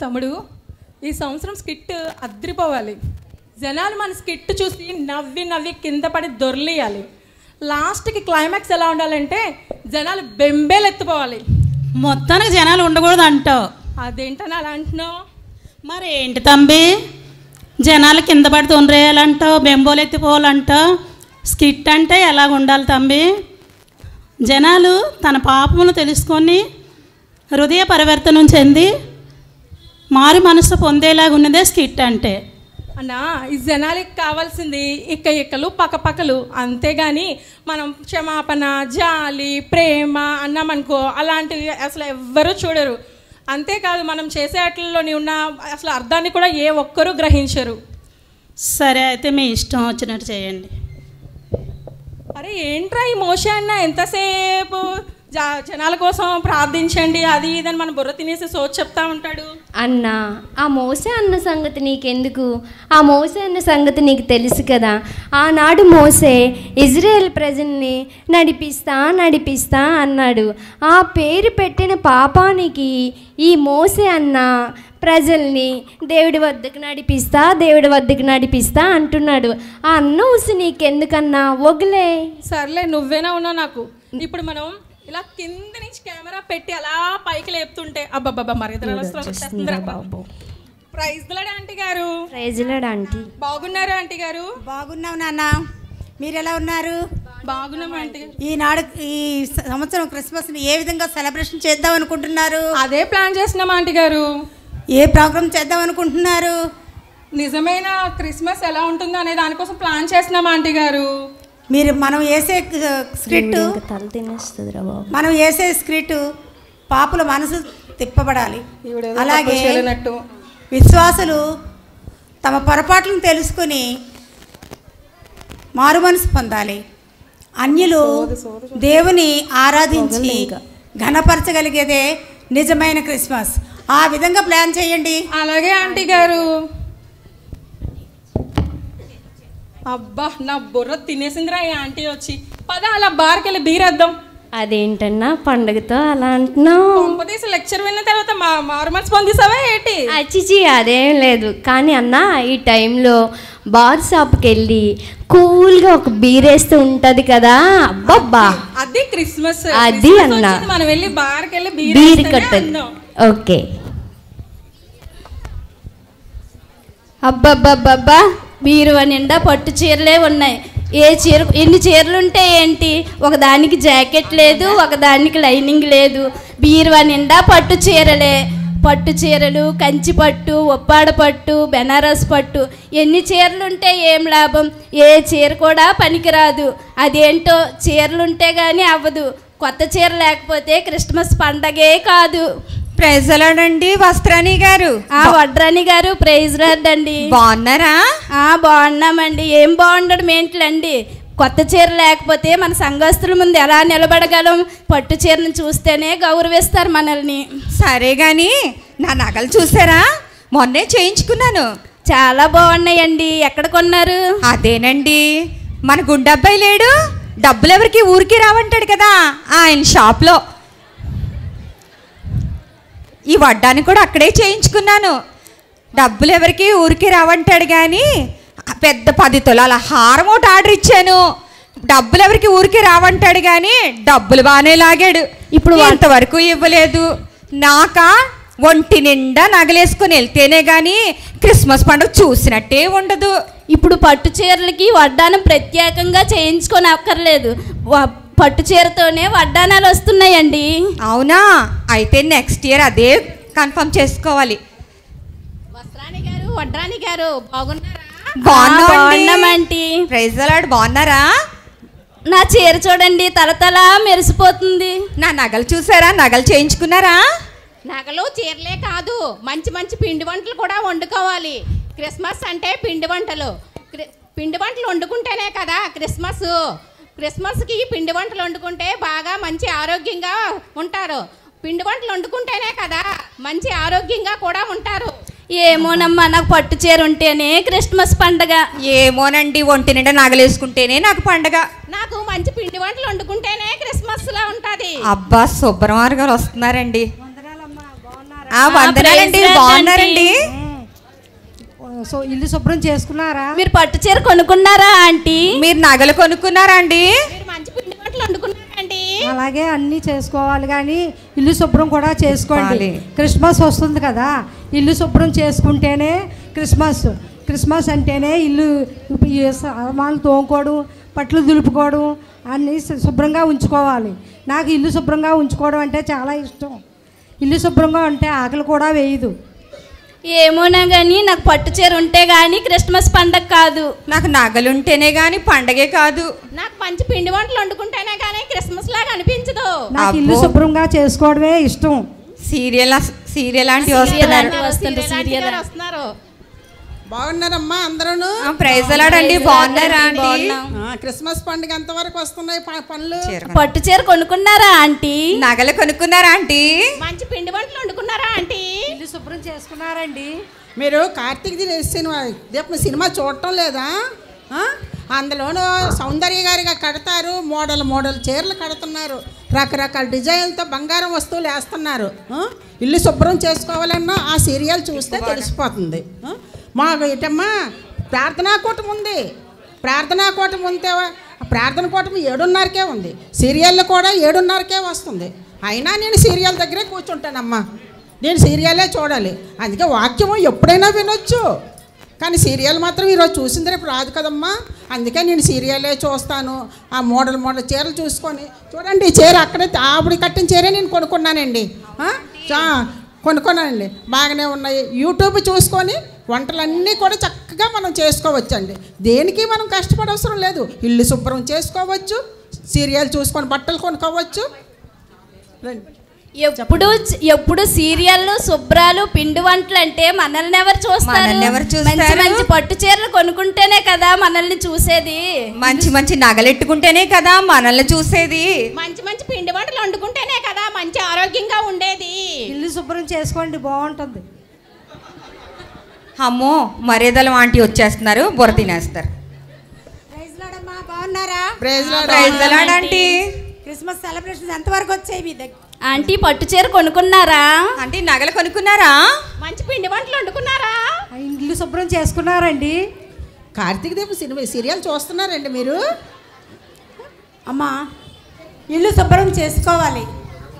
తమ్ముడు, ఈ సంవత్సరం స్కిట్ అద్రిపోవాలి. జనాలు మన స్కిట్ చూసి నవ్వి నవ్వి కింద పడి దొర్లియాలి. లాస్ట్కి క్లైమాక్స్ ఎలా ఉండాలంటే జనాలు బెంబేలు ఎత్తిపోవాలి. మొత్తానికి జనాలు ఉండకూడదు అంటావు. అదేంటని అలా అంటున్నావు? మరి ఏంటి తంబి, జనాలు కింద పడి తొందరేయాలంటావు, బెంబోలు ఎత్తిపోవాలంటావు. స్కిట్ అంటే ఎలాగ ఉండాలి తంబి? జనాలు తన పాపమును తెలుసుకొని హృదయ పరివర్తనం చెంది మారి మనసు పొందేలాగా ఉన్నదే స్కిట్ అంటే. అన్నా, ఈ జనాలకి కావాల్సింది ఇక్కలు పక్కపక్కలు, అంతేగాని మనం క్షమాపణ, జాలి, ప్రేమ అన్నామనుకో అలాంటివి అసలు ఎవ్వరూ చూడరు. అంతేకాదు మనం చేసే వాటిల్లోని ఉన్న అసలు అర్థాన్ని కూడా ఏ ఒక్కరూ గ్రహించరు. సరే అయితే మీ ఇష్టం వచ్చినట్టు చేయండి. అరే ఏంట్రా ఈ మోషే అన్న ఎంతసేపు జనాల కోసం ప్రార్థించండి అది ఇదని మన బుర్ర తినేసి సోచి చెప్తా ఉంటాడు. అన్నా, ఆ మోసే అన్న సంగతి నీకెందుకు? ఆ మోసే అన్న సంగతి నీకు తెలుసు కదా. ఆనాడు మోసే ఇజ్రాయేల్ ప్రజల్ని నడిపిస్తా అన్నాడు. ఆ పేరు పెట్టిన పాపానికి ఈ మోసే అన్న ప్రజల్ని దేవుడి వద్దకు నడిపిస్తా అంటున్నాడు. ఆ అన్న ఊసి నీకెందుకన్నా, వదిలే. సర్లే, నువ్వేనా ఉన్నావు నాకు. ఇప్పుడు మనం ఇలా కింద నుంచి కెమెరా పెట్టి అలా పైకి లేపుతుంటే అబ్బాబ్బా మరి ప్రైజ్ లాడ్ ఆంటీ గారు. Praise lord aunty. బాగున్నారు ఆంటీ గారు? బాగున్నాం నాన్న, మీరు ఎలా ఉన్నారు? బాగున్నాం ఆంటీ. ఈనాడు ఈ సంవత్సరం క్రిస్మస్ని ఏ విధంగా సెలబ్రేషన్ చేద్దాం అనుకుంటున్నారు? అదే ప్లాన్ చేస్తున్నాం ఆంటీ గారు. ఏ ప్రోగ్రామ్ చేద్దాం అనుకుంటున్నారు? నిజమైన క్రిస్మస్ ఎలా ఉంటుందో అనే దానికోసం ప్లాన్ చేస్తున్నాం ఆంటీ గారు. మనం వేసే స్క్రిప్ట్ పాపుల మనసు తిప్పబడాలి. అలాగే విశ్వాసులు తమ పొరపాట్లను తెలుసుకుని మారు మనసు పొందాలి. అన్యులు దేవుని ఆరాధించి ఘనపరచగలిగేదే నిజమైన క్రిస్మస్. ఆ విధంగా ప్లాన్ చేయండి. అలాగే ఆంటీ గారు. అబ్బా, నా బుర్ర తినేసిందిరా ఈ ఆంటీ వచ్చి. పద అలా బార్కి వెళ్ళి బీరేద్దాం. అదేంటన్నా పండుగతో అలా అంటున్నావు? కొంపదీసి లెక్చర్ విన్న తర్వాత మారుమర్చి పొందిసావా ఏంటి? అచ్చిచి అదేం లేదు. కానీ అన్న, ఈ టైంలో బార్ షాప్కి వెళ్ళి కూల్గా ఒక బీరేస్తూ ఉంటది కదా, అబ్బబ్బా అది క్రిస్మస్. అది అన్న, మనం వెళ్ళి బార్కి వెళ్ళి బీర్ కట్టదు. ఓకే. అబ్బబ్బబ్బబ్బా, బీరువా నిండా పట్టు చీరలే ఉన్నాయి. ఏ చీర, ఎన్ని చీరలు ఉంటే ఏంటి? ఒకదానికి జాకెట్ లేదు, ఒకదానికి లైనింగ్ లేదు. బీరువా నిండా పట్టు చీరలే. పట్టు చీరలు, కంచి పట్టు, ఒప్పాడ పట్టు, బెనారస్ పట్టు, ఎన్ని చీరలుంటే ఏం లాభం? ఏ చీర కూడా పనికిరాదు. అదేంటో చీరలుంటే కానీ అవ్వదు. కొత్త చీర లేకపోతే క్రిస్మస్ పండగే కాదు. ప్రైజ్ లార్డ్ అండి వస్త్రాణి గారు. వడ్రాణి గారు, ప్రైజ్ లార్డ్ అండి. బాగున్నారా? బాగున్నామండి. ఏం బాగుండడం ఏంటండి? కొత్త చీర లేకపోతే మన సంఘస్థుల ముందు ఎలా నిలబడగలం? పట్టు చీరను చూస్తేనే గౌరవిస్తారు మనల్ని. సరే గాని నా నగలు చూసారా? మొన్నే చేయించుకున్నాను. చాలా బాగున్నాయండి. ఎక్కడ కొన్నారు? అదేనండి, మన గుండబ్బాయి లేడు, డబ్బులు ఎవరికి ఊరికి రావంటాడు కదా, ఆయన షాప్లో. ఈ వడ్డాన్ని కూడా అక్కడే చేయించుకున్నాను. డబ్బులు ఎవరికి ఊరికి రావంటాడు కానీ పెద్ద 10 తులాల హారం ఒకటి ఆర్డర్ ఇచ్చాను. డబ్బులు ఎవరికి ఊరికి రావంటాడు కానీ డబ్బులు బాగానే లాగాడు. ఇప్పుడు అంతవరకు ఇవ్వలేదు. నాకా ఒంటి నిండా నగలేసుకొని వెళ్తేనే కానీ క్రిస్మస్ పండుగ చూసినట్టే ఉండదు. ఇప్పుడు పట్టు చీరలకి వడ్డానం ప్రత్యేకంగా చేయించుకొని అక్కర్లేదు. పట్టు చీరతోనే వడ్డానాలు వస్తున్నాయండి. అవునా? అయితే నెక్స్ట్ ఇయర్ అదే కన్ఫర్మ్ చేసుకోవాలి. వస్త్రాణి గారు, వడ్రాణి గారు, బాగున్నారా? బాగున్నామండి. Praise lord. బాగున్నారా? నా చీర చూడండి, తలతల మెరిసిపోతుంది. నా నగలు చూసారా? నగలు చేయించుకున్నారా? నగలు చీరలే కాదు, మంచి మంచి పిండి వంటలు కూడా వండుకోవాలి. క్రిస్మస్ అంటే పిండి వంటలు. పిండి వంటలు వండుకుంటేనే కదా క్రిస్మస్. క్రిస్మస్కి పిండి వంటలు వండుకుంటే బాగా మంచి ఆరోగ్యంగా ఉంటారు. పిండి వంటలు వండుకుంటేనే కదా మంచి ఆరోగ్యంగా కూడా ఉంటారు. ఏమోనమ్మా, నాకు పట్టు చీర ఉంటేనే క్రిస్మస్ పండగ. ఏమోనండి, ఒంటి నిండా నగలేసుకుంటేనే నాకు పండగ. నాకు మంచి పిండి వంటలు వండుకుంటేనే క్రిస్మస్ లా ఉంటది. అబ్బా, సుబ్రహ్మణ్య గారు వస్తున్నారండి. వందనాలండి, బాగున్నారండి? సో ఇల్లు శుభ్రం చేసుకున్నారా? మీరు పట్టు చీర కొనుక్కున్నారా ఆంటీ? మీరు నగలు కొనుక్కున్నారా అండి? మీరు మంచి పిండి వంటలు వండుకున్నారండి? అలాగే అన్నీ చేసుకోవాలి, కానీ ఇల్లు శుభ్రం కూడా చేసుకోండి. క్రిస్మస్ వస్తుంది కదా, ఇల్లు శుభ్రం చేసుకుంటేనే క్రిస్మస్ అంటేనే ఇల్లు సామాన్లు తోముకోవడం, బట్టలు దులుపుకోవడం అన్నీ శుభ్రంగా ఉంచుకోవాలి. నాకు ఇల్లు శుభ్రంగా ఉంచుకోవడం అంటే చాలా ఇష్టం. ఇల్లు శుభ్రంగా ఉంటే ఆకలి కూడా వేయదు. ఏమోనా కానీ నాకు పట్టు చీర ఉంటే కానీ క్రిస్మస్ పండగ కాదు. నాకు నగలుంటేనే కానీ పండగే కాదు. నాకు మంచి పిండి వంటలు వండుకుంటేనే కానీ క్రిస్మస్ లాగా అనిపించదు. నాకు ఇల్లు శుభ్రంగా చేసుకోవడమే ఇష్టం. సీరియల్ లాంటివి వస్తున్నారు. బాగున్నారమ్మా అందరూ? ప్రైజ్ అలాడండి, బాగున్నారా ఆంటీ? క్రిస్మస్ పండుగ ఎంతవరకు వస్తున్నాయి పనులు? పట్టు చీర కొనుక్కున్నారా ఆంటీ? నగలు కొనుక్కున్నారా ఆంటీ? మంచి పిండి వంటలు వండుకున్నారా ఆంటీ? ఇల్లు శుభ్రం చేసుకున్నారండి? మీరు కార్తీక్ సినిమా చూడటం లేదా? అందులోనూ సౌందర్య గారిగా కడతారు, మోడల్ చీరలు కడుతున్నారు, రకరకాల డిజైన్లతో బంగారం వస్తువులు వేస్తున్నారు. ఇల్లు శుభ్రం చేసుకోవాలన్నా ఆ సీరియల్ చూస్తే తెలిసిపోతుంది. మాకు ఏంటమ్మా ప్రార్థనా కూటమి ఉంది. ప్రార్థనా కూటమి ఉంటే ప్రార్థన కూటమి 7:30కే ఉంది. సీరియల్ కూడా 7:30కే వస్తుంది. అయినా నేను సీరియల్ దగ్గరే కూర్చుంటానమ్మా. నేను సీరియలే చూడాలి. అందుకే వాక్యము ఎప్పుడైనా వినొచ్చు, కానీ సీరియల్ మాత్రం ఈరోజు చూసింది రేపు రాదు కదమ్మా. అందుకే నేను సీరియలే చూస్తాను. ఆ మోడల్ చీరలు చూసుకొని చూడండి. ఈ చీర అక్కడే ఆవిడ కట్టిన చీరే నేను కొనుక్కున్నానండి. కొనుక్కున్నానండి, బాగానే ఉన్నాయి. యూట్యూబ్ చూసుకొని వంటలన్నీ కూడా చక్కగా మనం చేసుకోవచ్చండి. దేనికి మనం కష్టపడవసరం లేదు. ఇల్లు శుభ్రం చేసుకోవచ్చు, సీరియల్ చూసుకొని బట్టలు కొనుక్కోవచ్చు. ఎప్పుడు సీరియల్ శుభ్రాలు పిండి వంటలు అంటే మనల్ని ఎవరు చూస్తారు? మంచి పట్టు చీరలు కొనుక్కుంటేనే కదా మనల్ని చూసేది. మంచి నగలెట్టుకుంటేనే కదా మనల్ని చూసేది. మంచి పిండి వంటలు వండుకుంటేనే కదా మంచి ఆరోగ్యంగా ఉండేది. ఇల్లు శుభ్రం చేసుకోండి, బాగుంటుంది. అమ్మో, మర్యాదల ఆంటీ వచ్చేస్తున్నారు, బుర్ర తినేస్తారు. బాగున్నారా? Praise lord aunty. Christmas celebration ఎంతవరకు వచ్చాయి మీ దగ్గర? ఆంటీ పట్టు చీర కొనుక్కున్నారా? ఆంటీ నగలు కొనుక్కున్నారా? మంచి పిండి వంటలు వండుకున్నారా? ఇల్లు శుభ్రం చేసుకున్నారండి? కార్తీక దీపం సీరియల్ చూస్తున్నారండి మీరు? అమ్మా, ఇల్లు శుభ్రం చేసుకోవాలి,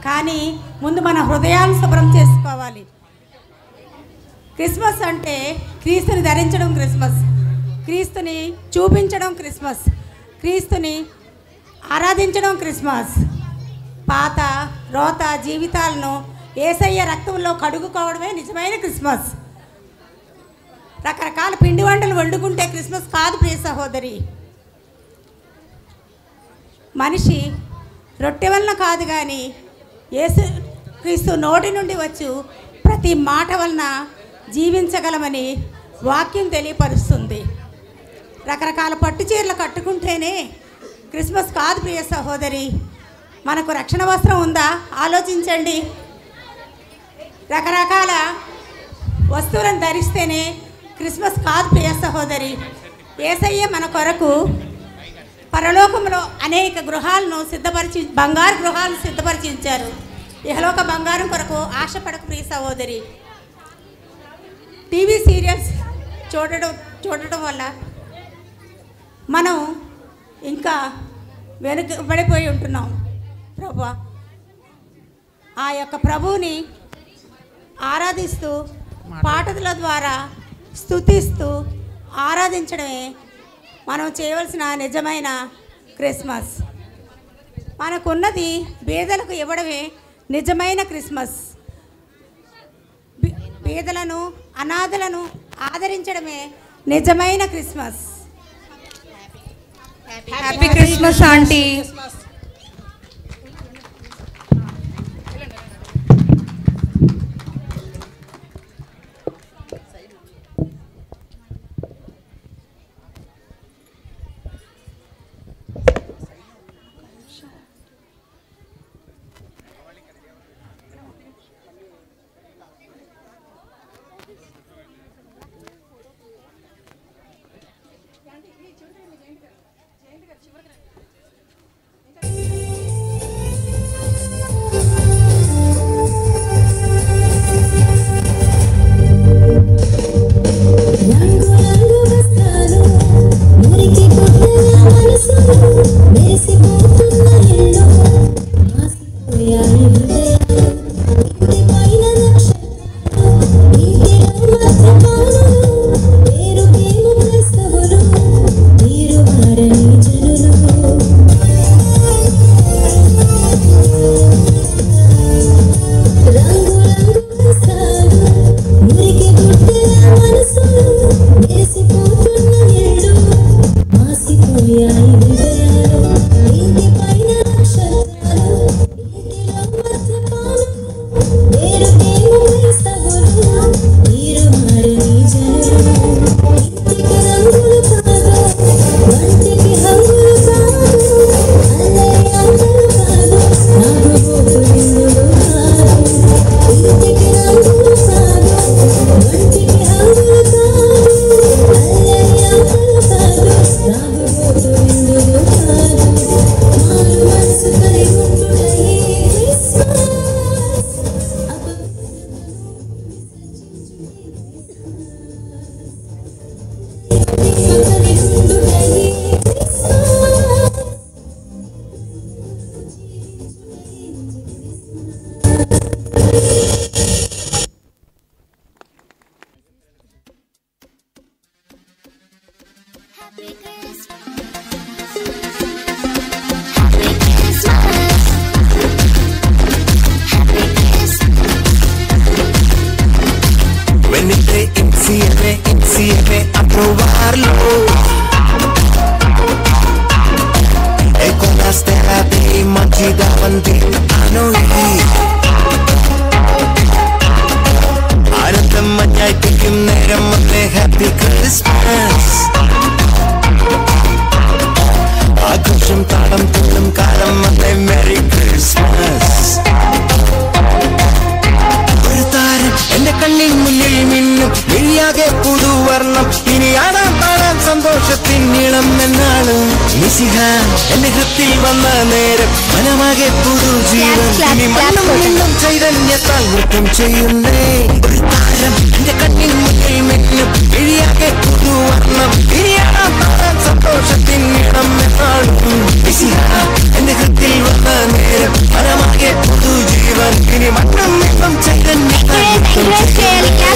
కానీ ముందు మన హృదయాన్ని శుభ్రం చేసుకోవాలి. క్రిస్మస్ అంటే క్రీస్తుని ధరించడం క్రిస్మస్, క్రీస్తుని చూపించడం క్రిస్మస్, క్రీస్తుని ఆరాధించడం క్రిస్మస్. పాత రోత జీవితాలను యేసయ్య రక్తంలో కడుగుకోవడమే నిజమైన క్రిస్మస్. రకరకాల పిండి వంటలు వండుకుంటే క్రిస్మస్ కాదు ప్రియ సహోదరి. మనిషి రొట్టె వలన కాదు కానీ యేసు క్రీస్తు నోటి నుండి వచ్చు ప్రతి మాట వలన జీవించగలమని వాక్యం తెలియపరుస్తుంది. రకరకాల పట్టు చీరలు కట్టుకుంటేనే క్రిస్మస్ కాదు ప్రియ సహోదరి. మనకు రక్షణ వస్త్రం ఉందా ఆలోచించండి. రకరకాల వస్తువులను ధరిస్తేనే క్రిస్మస్ కాదు ప్రియ సహోదరి. యేసయ్య మన కొరకు పరలోకంలో అనేక గృహాలను బంగారు గృహాలను సిద్ధపరిచించారు. ఇహలోక బంగారం కొరకు ఆశపడకు ప్రియ సహోదరి. టీవీ సీరియల్స్ చూడటం వల్ల మనం ఇంకా వెనుకబడిపోయి ఉంటున్నాం. ప్రభువా, ఆ యొక్క ప్రభువుని ఆరాధిస్తూ పాటల ద్వారా స్తుతిస్తూ ఆరాధించడమే మనం చేయవలసిన నిజమైన క్రిస్మస్. మనకున్నది పేదలకు ఇవ్వడమే నిజమైన క్రిస్మస్. పేదలను అనాథలను ఆదరించడమే నిజమైన Christmas. Happy Christmas aunty. Venite insieme a provarlo e con la stella dei mangi davanti a noi ആനന്ദമഞ്ഞായി തിക്കും നേരം വന്നേ ഹാപ്പി ക്രിസ്മസ് ആഘോഷം താളം തുള്ളും കാലം വന്നേ മെറി ക്രിസ്മസ് ഒരു താരം എന്റെ കണ്ണിൻ മുന്നിൽ മിന്നും മിഴിയാകെ പുതുവർണ്ണം ഇനി ആടാൻ പാടാൻ സന്തോഷത്തിൻ നീളം എന്നാളും മിശിഹ എന്റെ ഹൃത്തിൽ വന്ന നേരം മനമാകെ പുതുജീവൻ ഇനി മണ്ണും മിന്നും ചൈതന്യത്താൽ നൃത്തം ചെയ്യുന്നേ ഒരു താരം എന്റെ കണ്ണിൻ മുന്നിൽ മിന്നും മിഴിയാകെ പുതുവർണ്ണം ഇനി ആടാൻ പാടാൻ സന്തോഷത്തിൻ നീളം എന്നാളും മിശിഹ എന്റെ ഹൃത്തിൽ വന്ന നേരം മനമാകെ പുതുജീവൻ ഇനി മണ്ണും മിന്നും ചൈതന്യത്താൽ നൃത്തം ചെയ്യുന്നേ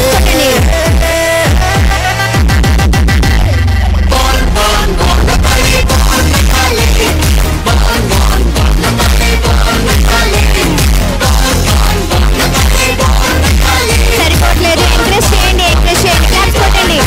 సరిపోవట్లేదు ఎంకరేజ్ చేయండి క్లాప్స్ కొట్టండి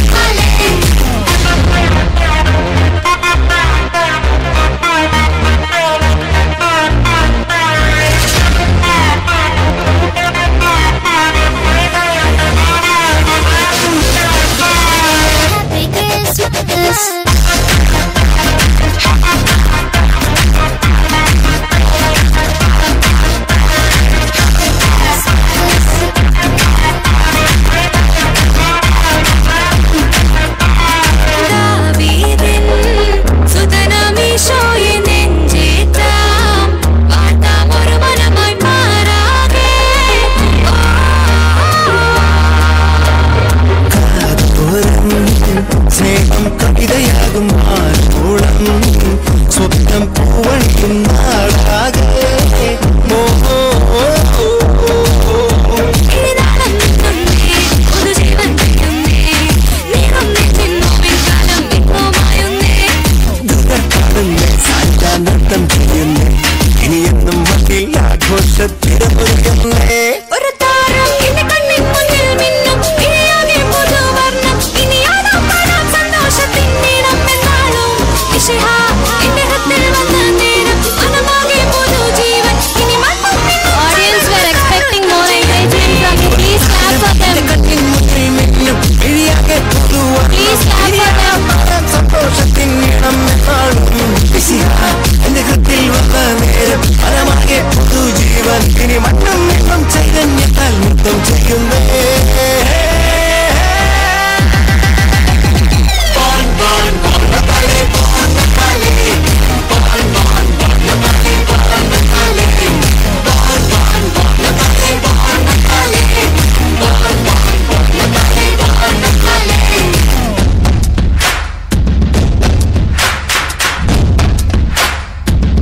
സ്നേഹം കവിതയാകും ആരോളം സ്വപ്നം പൂവണിക്കും നാടാകെ നൃത്തം ചെയ്യുന്നേ ഇനി എന്നും മണ്ണിൽ ആഘോഷത്തിരമുറുകുന്നേ ഒരു താരം എന്റെ കണ്ണിൻ മുന്നിൽ മിന്നും ഇനിയാകെ പുതുവർണ്ണം ഇനിയാണോ പാടാൻ സന്തോഷത്തിൻ നീളം എന്നാളും മിശിഹ എന്റെ ഹൃത്തിൽ വന്ന നേരം മനമാകെ പുതുജീവൻ ഇനി മണ്ണും Audience were expecting more encouragement from you. Please clap for them. കണ്ണിൻ മുന്നിൽ മിന്നും ഇനിയാകെ പുതുവർണ്ണം Please clap for them. സന്തോഷത്തിൻ നീളം എന്നാളും മിശിഹ എന്റെ ഹൃത്തിൽ വന്ന നേരം മനമാകെ പുതുജീവൻ ഇനി മണ്ണും മിന്നും ചൈതന്യത്താൽ നൃത്തം ചെയ്യുന്നേ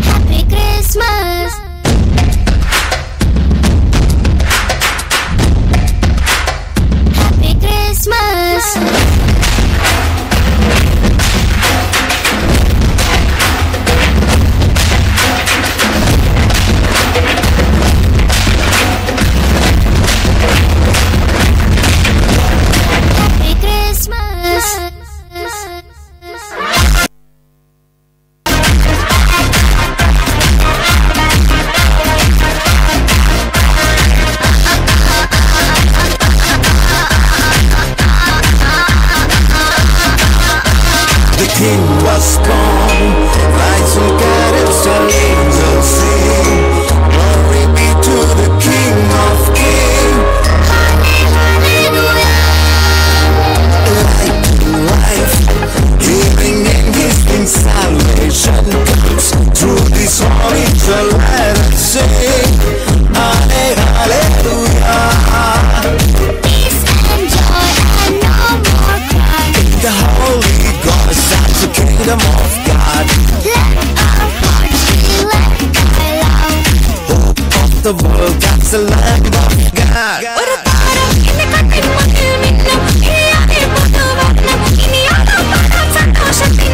Happy Christmas. Happy Christmas. Happy Christmas. The king was born, lights and carols and angels sing. Glory be to the King of Kings. Light to life, healing and giving salvation comes through this morning. So let us sing, Hallelujah. Peace and joy and no more cry. The Holy Ghost, that's the kingdom of God. Let our hearts be led by love. Hope of the world, that's the Lamb of God. ഒരു താരം എന്റെ കണ്ണിൻ മുന്നിൽ മിന്നും ഇനിയാകെ പുതുവർണ്ണം ഇനിയാണോ പാടാൻ സന്തോഷത്തിൻ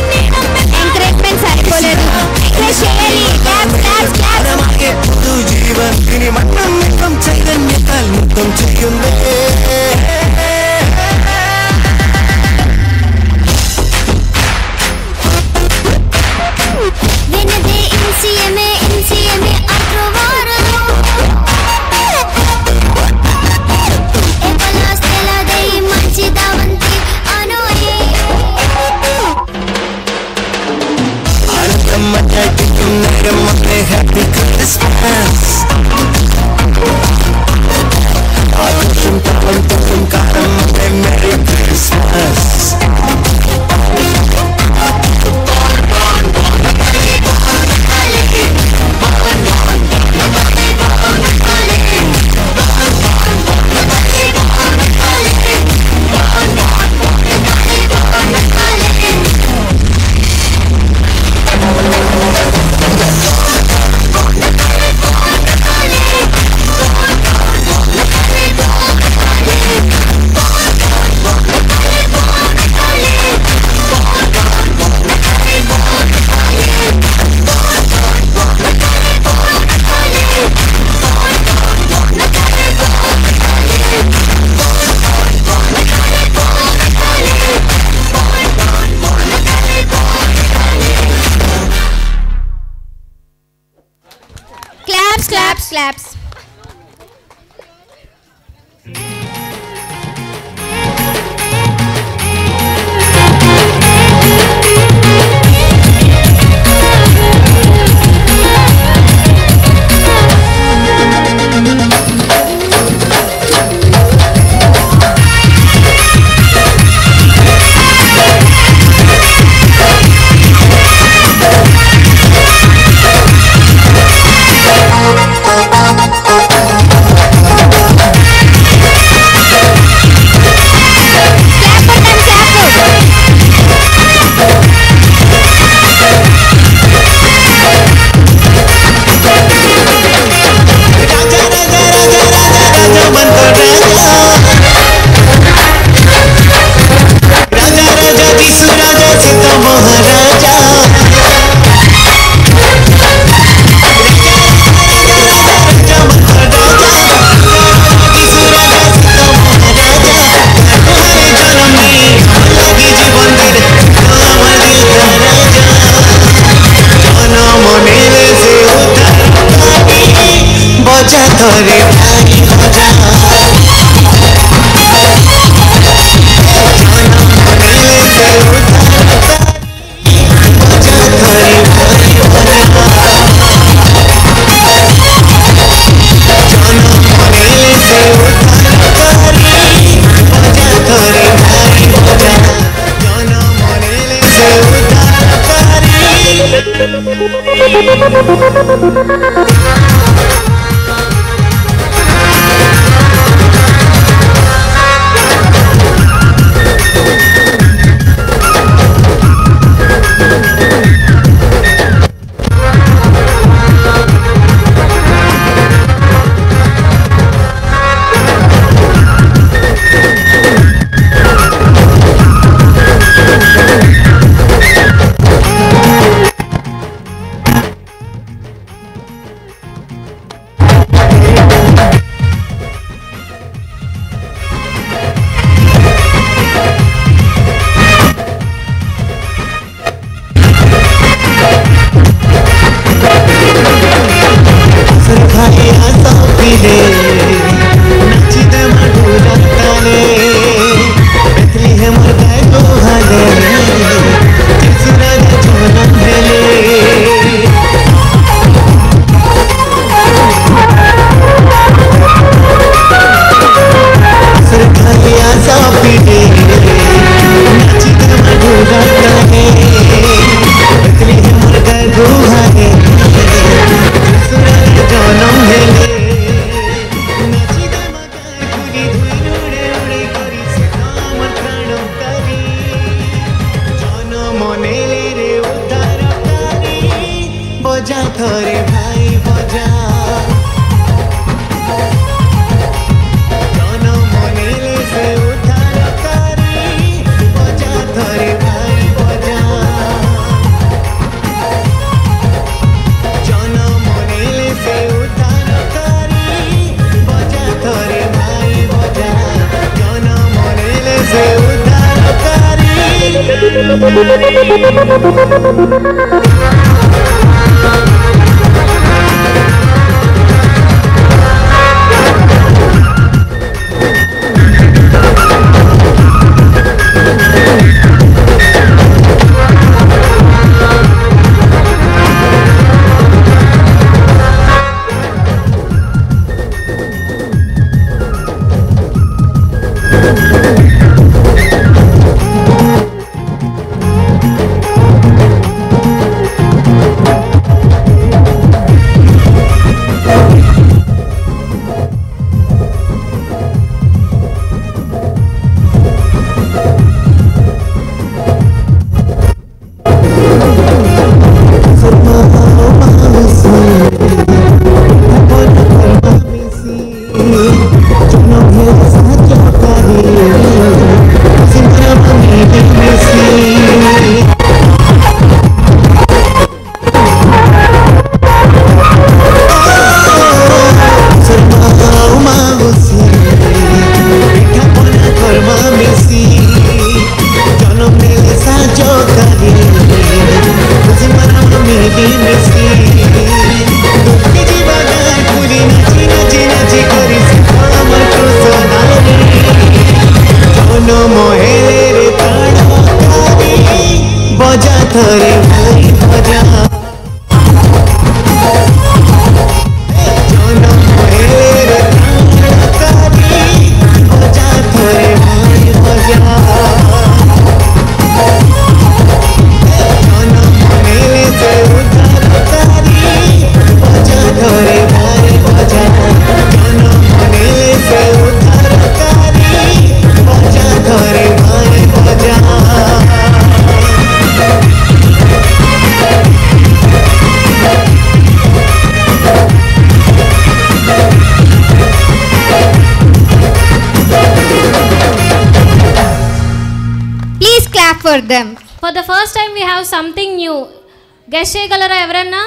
For them. For the first time we have something new. Guess చేయగలరా ఎవరన్నా?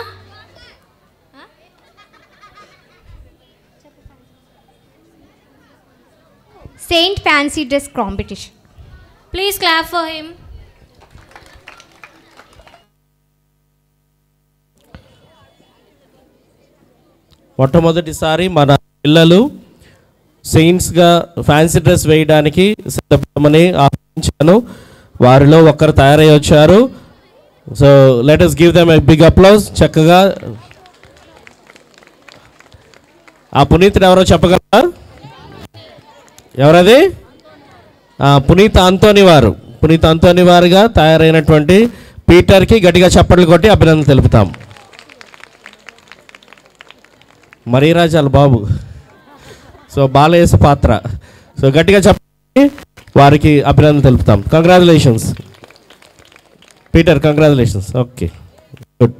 Saint Fancy Dress Competition. Please clap for him. మొట్టమొదటిసారి మన పిల్లలు సెయింట్స్గా ఫ్యాన్సీ డ్రెస్ వేయడానికి సిద్ధపడమని ఆహ్వానించాను. వారిలో ఒకరు తయారై వచ్చారు. So let us give them a big applause. చక్కగా ఆ పునీతుడు ఎవరో చెప్పగలరా? ఎవరది? పునీత్ ఆంతోని వారు. పునీత్ ఆంతోని వారుగా తయారైనటువంటి పీటర్కి గట్టిగా చప్పట్లు కొట్టి అభినందన తెలుపుతాం. మరీరాజాల బాబు, సో బాలయేసు పాత్ర. సో గట్టిగా చెప్పి వారికి అభినందన తెలుపుతాం. Congratulations Peter, congratulations. Okay, good.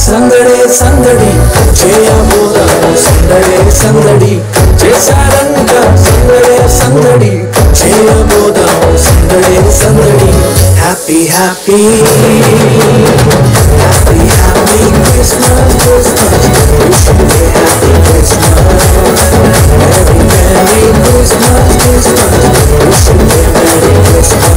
సందడే సందడి చేయబోదాము సందడే సందడి చేశారంట సందడే సందడి చేయబోదాము సందడే సందడి happy happy happy happy Christmas Christmas happy Christmas merry merry Christmas Christmas merry Christmas.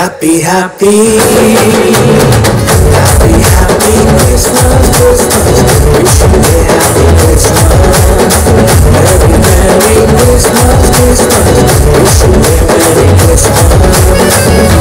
Happy, happy, happy, happy Christmas, Christmas. Wish you a happy Christmas. Merry, Merry Christmas, Christmas. Wish you a Merry Christmas.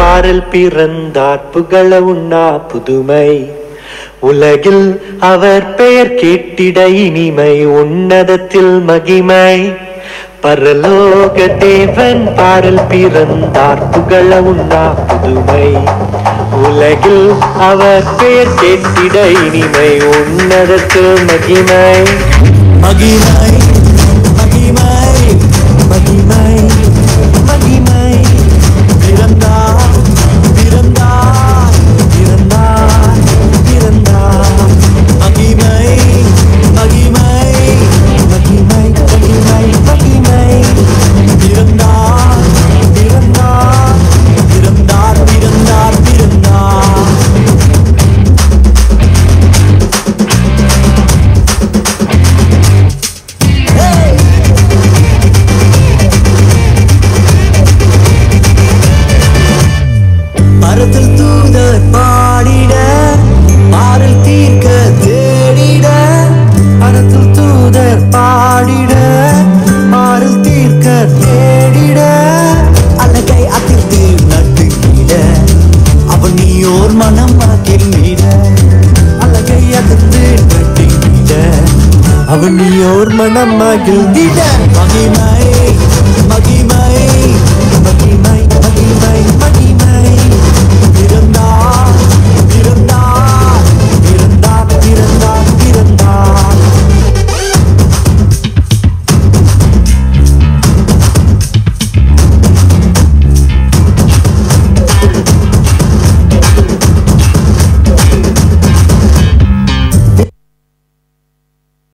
பாரில் பிறந்தார் புகழ உண்ணா புதுமை உலகில் அவர் பெயர் கேட்டிட இனிமை உன்னதத்தில் மகிமை பரலோக தேவன் பாரில் பிறந்தார் புகழ உண்ணா புதுமை உலகில் அவர் பெயர் கேட்டிட இனிமை உன்னதத்தில் மகிமை மகிமை மகிமை மகிமை மகிமை பிறந்தார் பிறந்தார் பிறந்தார் பிறந்தார் மகிமை மகிமை மகிமை மகிமை மகிமை பிறந்தார் பிறந்தார் பிறந்தார் பிறந்தார் பிறந்தார் மரத்தில் தூதர் பாடிட மாறல் தீர்க்க தேடிட மரத்தில் தூதர் பாடிட மாறல் தீர்க்க தேடிட அழகை அதிர்ந்து நட்டுகிட அவன் நீயோர் மனம் மகிழ்ந்திட அழகை அதிர்ந்து நட்டுகிட அவன் நீயோர் மனம் மகிழ்ந்திட மகிமை மகிமை மகிமை மகிமை